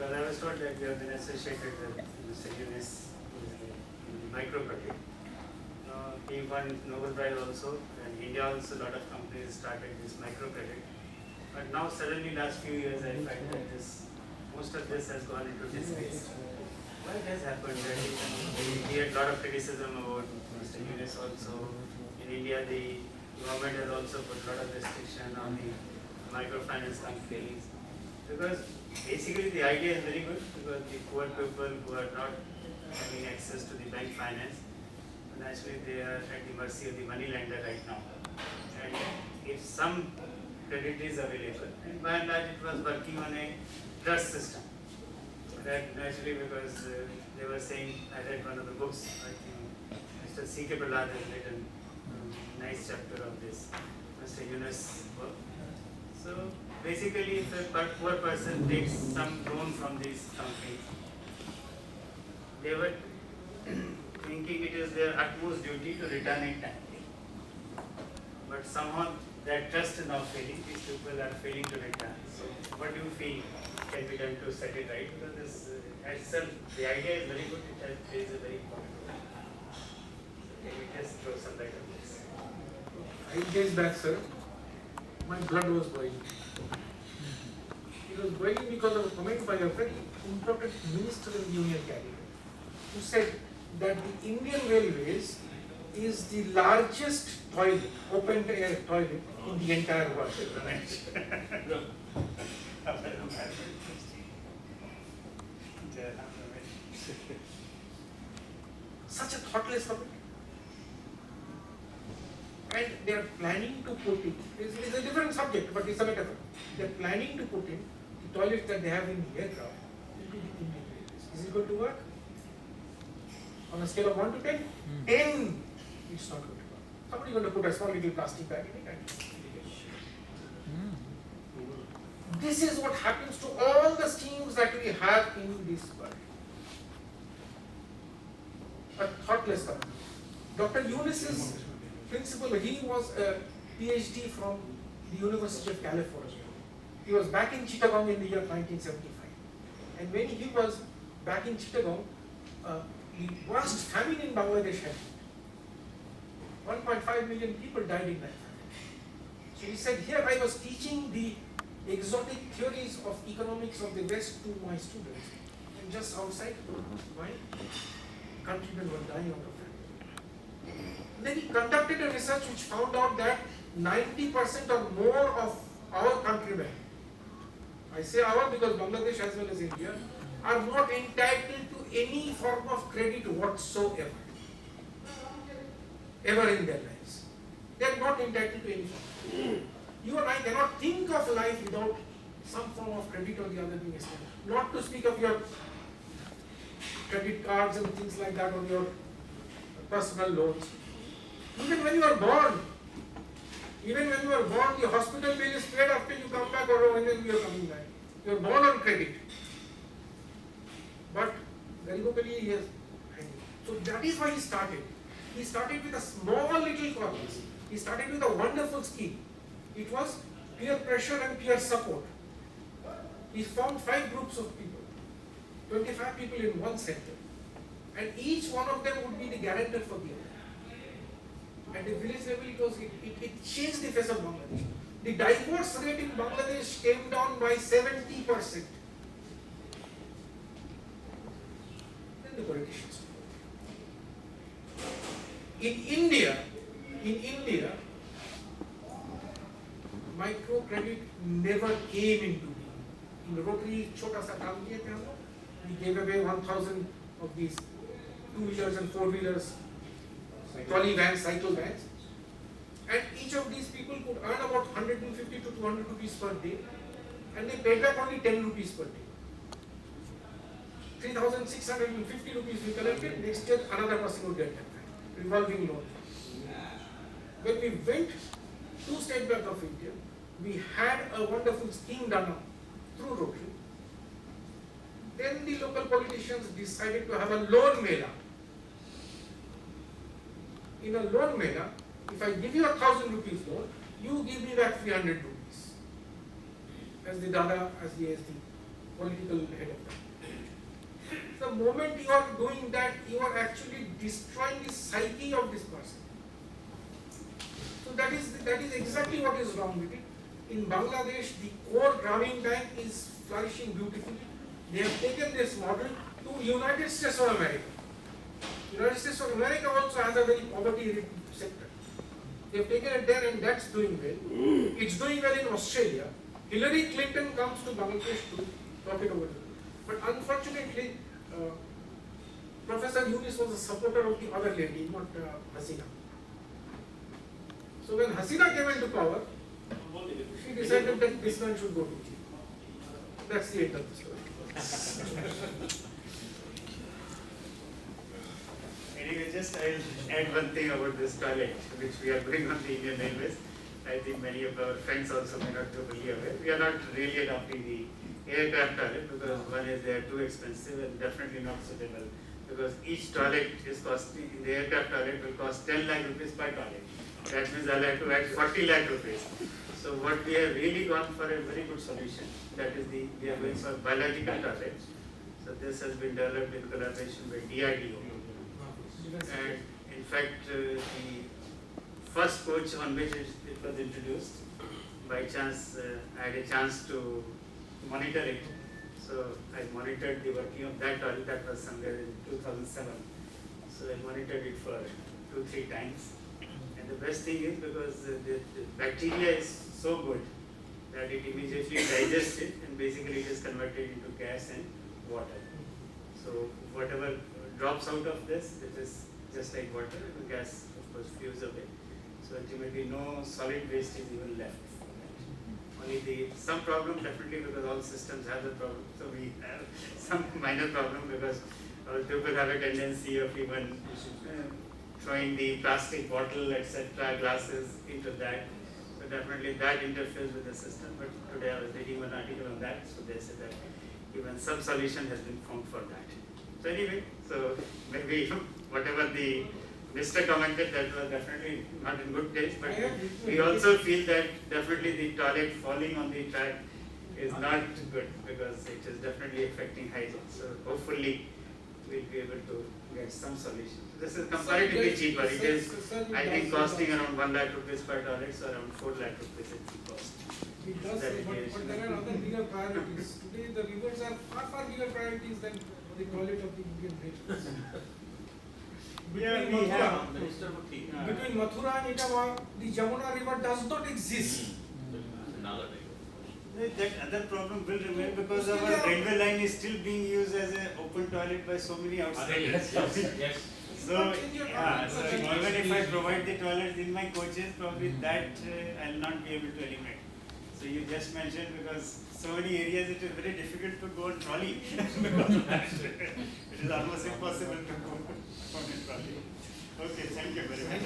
Because I was told that you have been associated with Mr. Yunus in the microcredit. He won Nobel Prize also, and India also, a lot of companies started this microcredit. But now suddenly last few years I find that most of this has gone into disgrace. Why it has happened? We had a lot of criticism about Mr. Yunus also. In India, the government has also put a lot of restriction on the microfinance companies. Because basically the idea is very good, because the poor people who are not having access to the bank finance, naturally they are at the mercy of the money lender right now. And if some credit is available, and by and large it was working on a trust system. That naturally, because they were saying, I read one of the books, I think Mr. C.K. Prahlad has written a nice chapter of this, Mr. Yunus book. So basically, if a poor person takes some loan from these companies, they were thinking it is their utmost duty to return it timely. But somehow that trust is now failing, these people are failing to return. So what do you feel can be done to set it right? Because this itself, the idea is very good, it plays a very important role. Can we just throw some light on this? 5 days back, sir, my blood was boiling. It was boiling because of a comment by a very important minister in the Union Cabinet, who said that the Indian Railways is the largest toilet, open-air toilet in the entire world. Such a thoughtless comment. And they are planning to put it, it's a different subject, but it's a metaphor. They are planning to put in the toilets that they have in the aircraft into the Indian Railways. Is it going to work? On a scale of 1 to 10? 10! It's not going to work. Somebody is going to put a small little plastic bag in it and this is what happens to all the schemes that we have in this world. A thoughtless company. Dr. Yunus's principal, he was a PhD from the University of California. He was back in Chittagong in the year 1975. And when he was back in Chittagong, the worst famine in Bangladesh happened. 1.5 million people died in that famine. So he said, here I was teaching the exotic theories of economics of the West to my students, and just outside, my countrymen were dying out of famine. Then he conducted a research which found out that 90% or more of our countrymen, I say our because Bangladesh as well as India, are not entitled to any form of credit whatsoever, ever in their lives. They are not entitled to any form. You and I cannot think of life without some form of credit or the other being established. Not to speak of your credit cards and things like that, or your personal loans. Even when you are born, the hospital bill is paid after you come back or when you are coming back. You are born on credit. But Garibopali, yes. So that is why he started. He started with a small little cause. He started with a wonderful scheme. It was peer pressure and peer support. He formed 5 groups of people, 25 people in one center, and each one of them would be the guarantor for the other. At the village level, it changed the face of Bangladesh. The divorce rate in Bangladesh came down by 70%. Then the politicians. In India, microcredit never came into being. In Rotary Chota Sa Kam Kiye The we gave away 1,000 of these 2-wheelers and 4-wheelers, trolley vans, cycle vans. And each of these people could earn about 150 to 200 rupees per day, and they paid back only 10 rupees per day. 3,650 rupees we collected, next year another person would get that back. Revolving loan. When we went to State Bank of India, we had a wonderful scheme done through Rotary. Then the local politicians decided to have a loan mela. In a loan mela, if I give you 1,000 rupees loan, you give me back 300 rupees as the dada, as the political head of that. The moment you are doing that, you are actually destroying the psyche of this person. So that is exactly what is wrong with it. In Bangladesh, the core Grameen Bank is flourishing beautifully. They have taken this model to United States of America. United States of America also has a very poverty sector. They have taken it there and that's doing well. It's doing well in Australia. Hillary Clinton comes to Bangladesh to profit over it. But unfortunately, Professor Yunus was a supporter of the other lady, not Hasina. So when Hasina came into power, she decided that this man should go to jail. That's the end of the story. Anyway, just I'll add one thing about this toilet, which we are doing on the Indian Railways. I think many of our friends also may not be fully aware. We are not really adopting the aircraft toilet because one is they are too expensive and definitely not suitable. Because each toilet is costing, in the aircraft toilet will cost 10 lakh rupees per toilet. That means I'll have to add 40 lakh rupees. So what we have really gone for a very good solution. That is we are going for biological toilets. So this has been developed in collaboration with DRDO. And in fact, the first coach on which it was introduced, by chance, I had a chance to monitor it. So I monitored the working of that toilet. That was somewhere in 2007. So I monitored it for 2-3 times. And the best thing is because the bacteria is so good that it immediately digests it and basically it is converted into gas and water. So whatever drops out of this, it is just like water and the gas of course fuse away. So ultimately no solid waste is even left. Only some problem definitely because all systems have the problem. So we have some minor problem because our people have a tendency of even throwing the plastic bottle, etc., glasses into that. So definitely that interferes with the system. But today I was reading one article on that. So they said that even some solution has been found for that. So anyway, so maybe whatever the Mr. commented, that was definitely not in good taste, but we also feel that definitely the toilet falling on the track is not good because it is definitely affecting hygiene. So hopefully we'll be able to get some solution. This is comparatively cheaper. It is, I think, costing around 1 lakh rupees per toilet, so around 4 lakh rupees it will cost. It does, but there are other bigger priorities. Today the rivers are far bigger priorities than the toilet of the Indian railways. Between Mathura and Amitava, the Jamuna river does not exist. That other problem will remain because our railway line is still being used as an open toilet by so many outsiders. Yes. So, yeah, so even if I provide the toilets in my coaches, probably that I'll not be able to eliminate. So you just mentioned because so many areas it is very difficult to go on trolley because of that. It is almost impossible to go on a trolley. Okay, thank you very much.